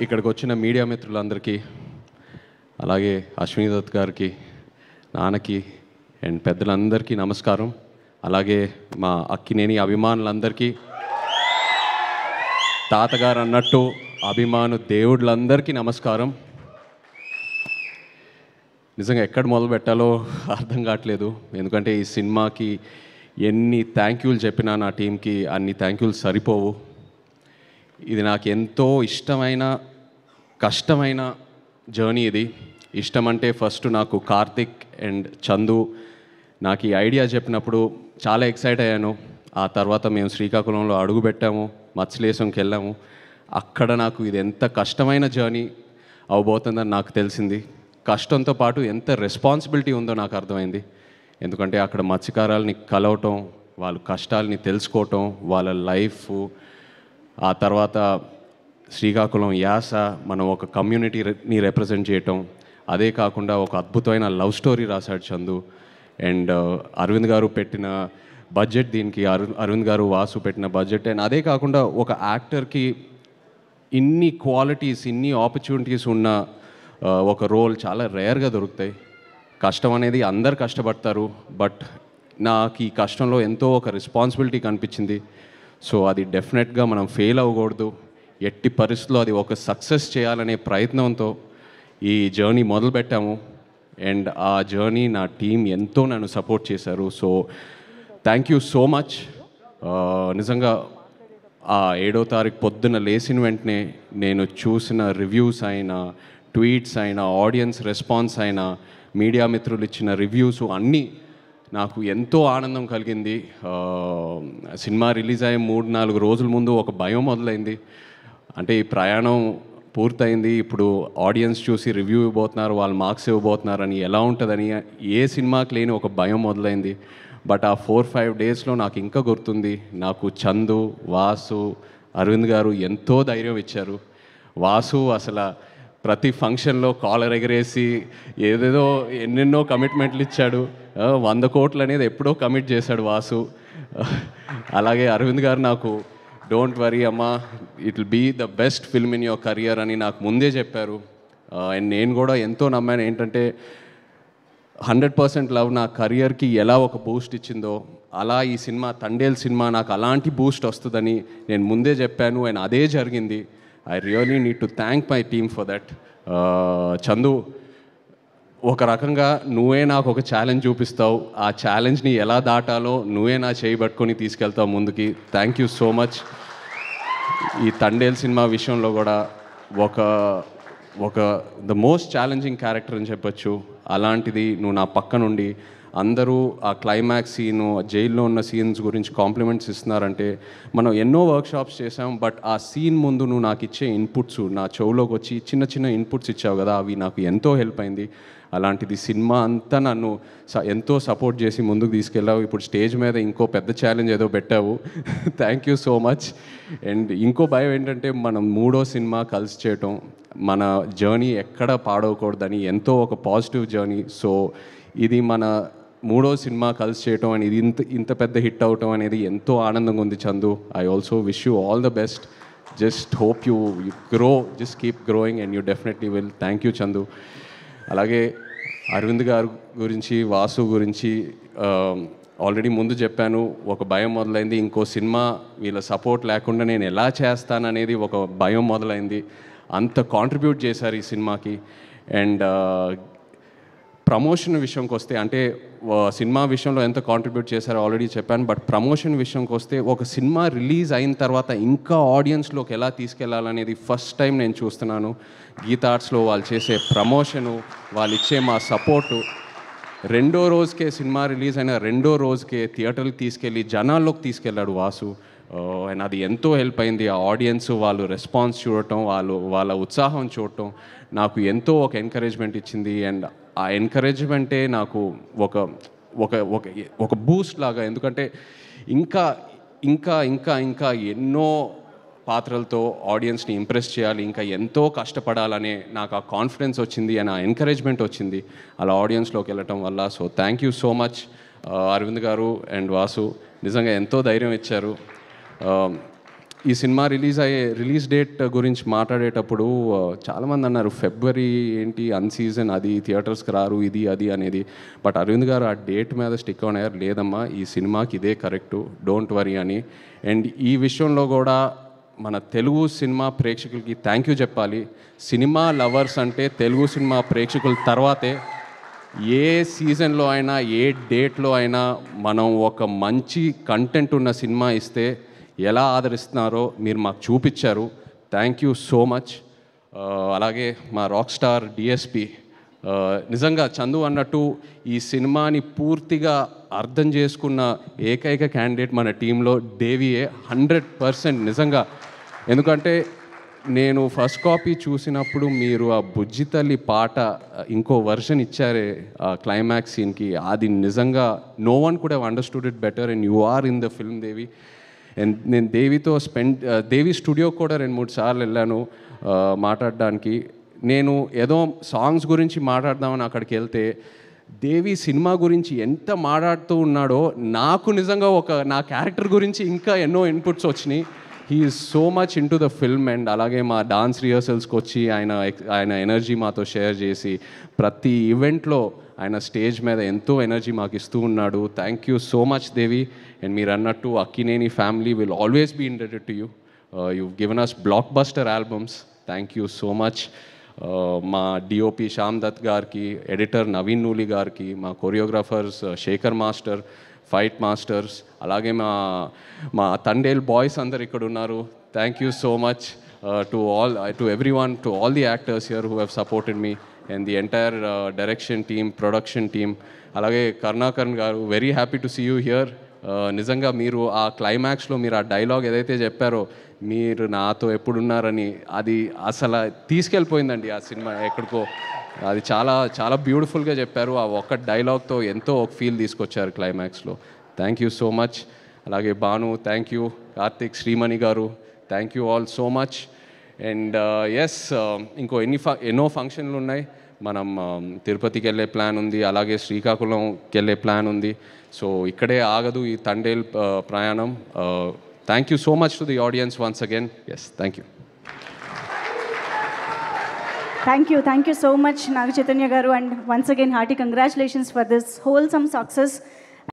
ఇక్కడికి వచ్చిన మీడియా మిత్రులందరికీ, అలాగే అశ్విని దత్ గారికి, నాన్నకి అండ్ పెద్దలందరికీ నమస్కారం. అలాగే మా అక్కినేని అభిమానులందరికీ, తాతగారు అన్నట్టు అభిమాను దేవుళ్ళందరికీ నమస్కారం. నిజంగా ఎక్కడ మొదలు పెట్టాలో అర్థం కావట్లేదు. ఎందుకంటే ఈ సినిమాకి ఎన్ని థ్యాంక్ యూలు చెప్పినా నా టీంకి అన్ని థ్యాంక్ యూలు సరిపోవు. ఇది నాకు ఎంతో ఇష్టమైన కష్టమైన జర్నీ. ఇది ఇష్టం అంటే ఫస్ట్ నాకు కార్తిక్ అండ్ చందు నాకు ఈ ఐడియా చెప్పినప్పుడు చాలా ఎక్సైట్ అయ్యాను. ఆ తర్వాత మేము శ్రీకాకుళంలో అడుగుపెట్టాము, మత్స్యలేశంకి వెళ్ళాము. అక్కడ నాకు ఇది ఎంత కష్టమైన జర్నీ అవబోతుందని నాకు తెలిసింది. కష్టంతో పాటు ఎంత రెస్పాన్సిబిలిటీ ఉందో నాకు అర్థమైంది. ఎందుకంటే అక్కడ మత్స్యకారులని కలవటం, వాళ్ళ కష్టాలని తెలుసుకోవటం, వాళ్ళ లైఫ్, ఆ తర్వాత శ్రీకాకుళం యాస, మనం ఒక కమ్యూనిటీని రిప్రజెంట్ చేయటం, అదే కాకుండా ఒక అద్భుతమైన లవ్ స్టోరీ రాశాడు చందు. అండ్ అరవింద్ గారు పెట్టిన బడ్జెట్ దీనికి, అరవింద్ గారు వాసు పెట్టిన బడ్జెట్. అండ్ అదే కాకుండా ఒక యాక్టర్కి ఇన్ని క్వాలిటీస్, ఇన్ని ఆపర్చునిటీస్ ఉన్న ఒక రోల్ చాలా రేర్గా దొరుకుతాయి. కష్టం అనేది అందరు కష్టపడతారు, బట్ నాకు ఈ కష్టంలో ఎంతో ఒక రెస్పాన్సిబిలిటీ కనిపించింది. సో అది డెఫినెట్గా మనం ఫెయిల్ అవ్వకూడదు, ఎట్టి పరిస్థితుల్లో అది ఒక సక్సెస్ చేయాలనే ప్రయత్నంతో ఈ జర్నీ మొదలుపెట్టాము. అండ్ ఆ జర్నీ నా టీం ఎంతో నన్ను సపోర్ట్ చేశారు. So thank you so much. నిజంగా ఆ 7వ తారీఖు పొద్దున్న లేచిన వెంటనే నేను చూసిన రివ్యూస్ అయినా, ట్వీట్స్ అయినా, ఆడియన్స్ రెస్పాన్స్ అయినా, మీడియా మిత్రులు ఇచ్చిన రివ్యూస్ అన్నీ నాకు ఎంతో ఆనందం కలిగింది. సినిమా రిలీజ్ అయ్యే 3-4 రోజుల ముందు ఒక భయం మొదలైంది. అంటే ఈ ప్రయాణం పూర్తయింది, ఇప్పుడు ఆడియన్స్ చూసి రివ్యూ ఇవ్వబోతున్నారు, వాళ్ళు మార్క్స్ ఇవ్వబోతున్నారని, ఎలా ఉంటుందని ఏ సినిమాకి లేని ఒక భయం మొదలైంది. బట్ ఆ 4-5 డేస్లో నాకు ఇంకా గుర్తుంది, నాకు చందు, వాసు, అరవింద్ గారు ఎంతో ధైర్యం ఇచ్చారు. వాసు అసలు ప్రతి ఫంక్షన్లో కాలర్ ఎగరేసి ఏదేదో ఎన్నెన్నో కమిట్మెంట్లు ఇచ్చాడు. 100 కోట్లు అనేది ఎప్పుడో కమిట్ చేశాడు వాసు. అలాగే అరవింద్ గారు నాకు డోంట్ వరీ అమ్మా, it will be the best film in your career అని నాకు ముందే చెప్పారు. అండ్ నేను కూడా ఎంతో నమ్మాను. ఏంటంటే 100% లవ్ నా కెరియర్కి ఎలా ఒక బూస్ట్ ఇచ్చిందో, అలా ఈ సినిమా తండేల్ సినిమా నాకు అలాంటి బూస్ట్ వస్తుందని నేను ముందే చెప్పాను. అండ్ అదే జరిగింది. I really need to thank my team for that. Chandu, ఒక రకంగా నువ్వే నాకు ఒక ఛాలెంజ్ చూపిస్తావు, ఆ ఛాలెంజ్ని ఎలా దాటాలో నువ్వే నా చేయి పట్టుకొని తీసుకెళ్తావు ముందుకి. Thank you so much. ఈ తండేల్ సినిమా విషయంలో కూడా ఒక ద మోస్ట్ ఛాలెంజింగ్ క్యారెక్టర్ అని చెప్పొచ్చు. అలాంటిది నువ్వు నా పక్క నుండి అందరూ ఆ క్లైమాక్స్ సీను, జైల్లో ఉన్న సీన్స్ గురించి కాంప్లిమెంట్స్ ఇస్తున్నారంటే, మనం ఎన్నో వర్క్షాప్స్ చేసాం, బట్ ఆ సీన్ ముందు నువ్వు నాకు ఇచ్చే ఇన్పుట్స్, నా చెవులోకి వచ్చి చిన్న చిన్న ఇన్పుట్స్ ఇచ్చావు కదా, అవి నాకు ఎంతో హెల్ప్ అయింది. అలాంటిది సినిమా అంతా నన్ను ఎంతో సపోర్ట్ చేసి ముందుకు తీసుకెళ్ళావు. ఇప్పుడు స్టేజ్ మీద ఇంకో పెద్ద ఛాలెంజ్ ఏదో పెట్టావు. Thank you so much. And ఇంకో భయం ఏంటంటే, మనం 3వ సినిమా కలిసి చేయటం, మన జర్నీ ఎక్కడ పాడవకూడదని ఎంతో ఒక పాజిటివ్ జర్నీ. సో ఇది మన 3వ సినిమా కలిసి చేయటం అని, ఇది ఇంత పెద్ద హిట్ అవటం అనేది ఎంతో ఆనందంగా ఉంది Chandu. I also wish you all the best. Just hope you grow, just keep growing and you definitely will. Thank you Chandu. అలాగే అరవింద్ గారు గురించి, వాసు గురించి ఆల్రెడీ ముందు చెప్పాను. ఒక భయం మొదలైంది, ఇంకో సినిమా వీళ్ళ సపోర్ట్ లేకుండా నేను ఎలా చేస్తాననేది ఒక భయం మొదలైంది. అంత కాంట్రిబ్యూట్ చేశారు ఈ సినిమాకి. అండ్ ప్రమోషన్ విషయంకి వస్తే, అంటే సినిమా విషయంలో ఎంత కాంట్రిబ్యూట్ చేశారో ఆల్రెడీ చెప్పాను, బట్ ప్రమోషన్ విషయంకి వస్తే ఒక సినిమా రిలీజ్ అయిన తర్వాత ఇంకా ఆడియన్స్లోకి ఎలా తీసుకెళ్లాలనేది ఫస్ట్ టైం నేను చూస్తున్నాను. గీతా ఆర్ట్స్లో వాళ్ళు చేసే ప్రమోషను, వాళ్ళు ఇచ్చే మా సపోర్టు, 2వ రోజుకే సినిమా రిలీజ్ అయిన 2వ రోజుకే థియేటర్కి తీసుకెళ్ళి జనాల్లోకి తీసుకెళ్ళాడు వాసు. అండ్ అది ఎంతో హెల్ప్ అయింది. ఆ ఆడియన్స్ వాళ్ళు రెస్పాన్స్ చూడటం, వాళ్ళ ఉత్సాహం చూడటం నాకు ఎంతో ఒక ఎంకరేజ్మెంట్ ఇచ్చింది. అండ్ ఆ ఎంకరేజ్మెంటే నాకు ఒక ఒక ఒక ఒక బూస్ట్ లాగా. ఎందుకంటే ఇంకా ఇంకా ఇంకా ఇంకా ఎన్నో పాత్రలతో ఆడియన్స్ని ఇంప్రెస్ చేయాలి, ఇంకా ఎంతో కష్టపడాలనే నాకు ఆ కాన్ఫిడెన్స్ వచ్చింది, అండ్ ఆ ఎంకరేజ్మెంట్ వచ్చింది అలా ఆడియన్స్లోకి వెళ్ళటం వల్ల. So thank you so much Arvind గారు అండ్ వాసు, నిజంగా ఎంతో ధైర్యం ఇచ్చారు. ఈ సినిమా రిలీజ్ డేట్ గురించి మాట్లాడేటప్పుడు చాలామంది అన్నారు ఫిబ్రవరి ఏంటి అన్సీజన్, అది థియేటర్స్కి రారు, ఇది అది అనేది. బట్ అరవింద్ గారు ఆ డేట్ మీద స్టిక్ ఆన్ అయ్యారు, లేదమ్మా ఈ సినిమాకి ఇదే కరెక్టు, డోంట్ వరీ అని. అండ్ ఈ విషయంలో కూడా మన తెలుగు సినిమా ప్రేక్షకులకి థ్యాంక్ యూ చెప్పాలి. సినిమా లవర్స్ అంటే తెలుగు సినిమా ప్రేక్షకుల తర్వాతే. ఏ సీజన్లో అయినా ఏ డేట్లో అయినా మనం ఒక మంచి కంటెంట్ ఉన్న సినిమా ఇస్తే ఎలా ఆదరిస్తున్నారో మీరు మాకు చూపించారు. Thank you so much. అలాగే మా రాక్ స్టార్ డిఎస్పి, నిజంగా చందు అన్నట్టు ఈ సినిమాని పూర్తిగా అర్థం చేసుకున్న ఏకైక క్యాండిడేట్ మన టీంలో దేవియే, 100% నిజంగా. ఎందుకంటే నేను ఫస్ట్ కాపీ చూసినప్పుడు మీరు ఆ బుజ్జి తల్లి పాట ఇంకో వర్షన్ ఇచ్చారే ఆ క్లైమాక్స్ సీన్కి, అది నిజంగా no one could have understood it better and you are in the film Devi. And నేను దేవితో దేవి స్టూడియో కూడా 2-3 సార్లు వెళ్ళాను మాట్లాడడానికి. నేను ఏదో సాంగ్స్ గురించి మాట్లాడదామని అక్కడికి వెళ్తే దేవి సినిమా గురించి ఎంత మాట్లాడుతూ ఉన్నాడో నాకు నిజంగా నా క్యారెక్టర్ గురించి ఇంకా ఎన్నో ఇన్పుట్స్ వచ్చినాయి. He is so much in to the film. And అలాగే మా డాన్స్ రిహర్సల్స్కి వచ్చి ఆయన ఎనర్జీ మాతో షేర్ చేసి ప్రతి ఈవెంట్లో ఆయన స్టేజ్ మీద ఎంతో ఎనర్జీ మాకు ఇస్తూ ఉన్నాడు. Thank you so much Devi. And మీరు అన్నట్టు Akkineni family will always be indebted to you. You given us blockbuster albums. Thank you so much. మా డిఓపి శ్యామ్ దత్ గారికి, ఎడిటర్ నవీన్ నూలి గారికి, మా choreographers Shekhar master, fight masters, అలాగే మా తండేల్ బాయ్స్ అందరు ఇక్కడ ఉన్నారు. Thank you so much to everyone, to all the actors here who have supported me and the entire direction team, production team. అలాగే కరుణాకరణ్ గారు, very happy to see you here. నిజంగా మీరు ఆ క్లైమాక్స్లో మీరు ఆ డైలాగ్ ఏదైతే చెప్పారో, మీరు నాతో ఎప్పుడున్నారని, అది అసలు తీసుకెళ్ళిపోయిందండి ఆ సినిమా ఎక్కడికో. అది చాలా చాలా బ్యూటిఫుల్గా చెప్పారు. ఆ ఒక్క డైలాగ్తో ఎంతో ఒక ఫీల్ తీసుకొచ్చారు క్లైమాక్స్లో. Thank you so much. అలాగే భాను, థ్యాంక్ యూ. కార్తిక్, శ్రీమణి గారు, thank you all so much. And yes, ఇంకో ఎన్నో ఫంక్షన్లు ఉన్నాయి. మనం తిరుపతికి వెళ్ళే ప్లాన్ ఉంది, అలాగే శ్రీకాకుళంకి వెళ్ళే ప్లాన్ ఉంది. సో ఇక్కడే ఆగదు ఈ తండేల్ ప్రయాణం. Thank you so much to the audience once again. Yes, thank you. Thank you so much, Naga Chaitanya garu, and once again hearty congratulations for this wholesome success.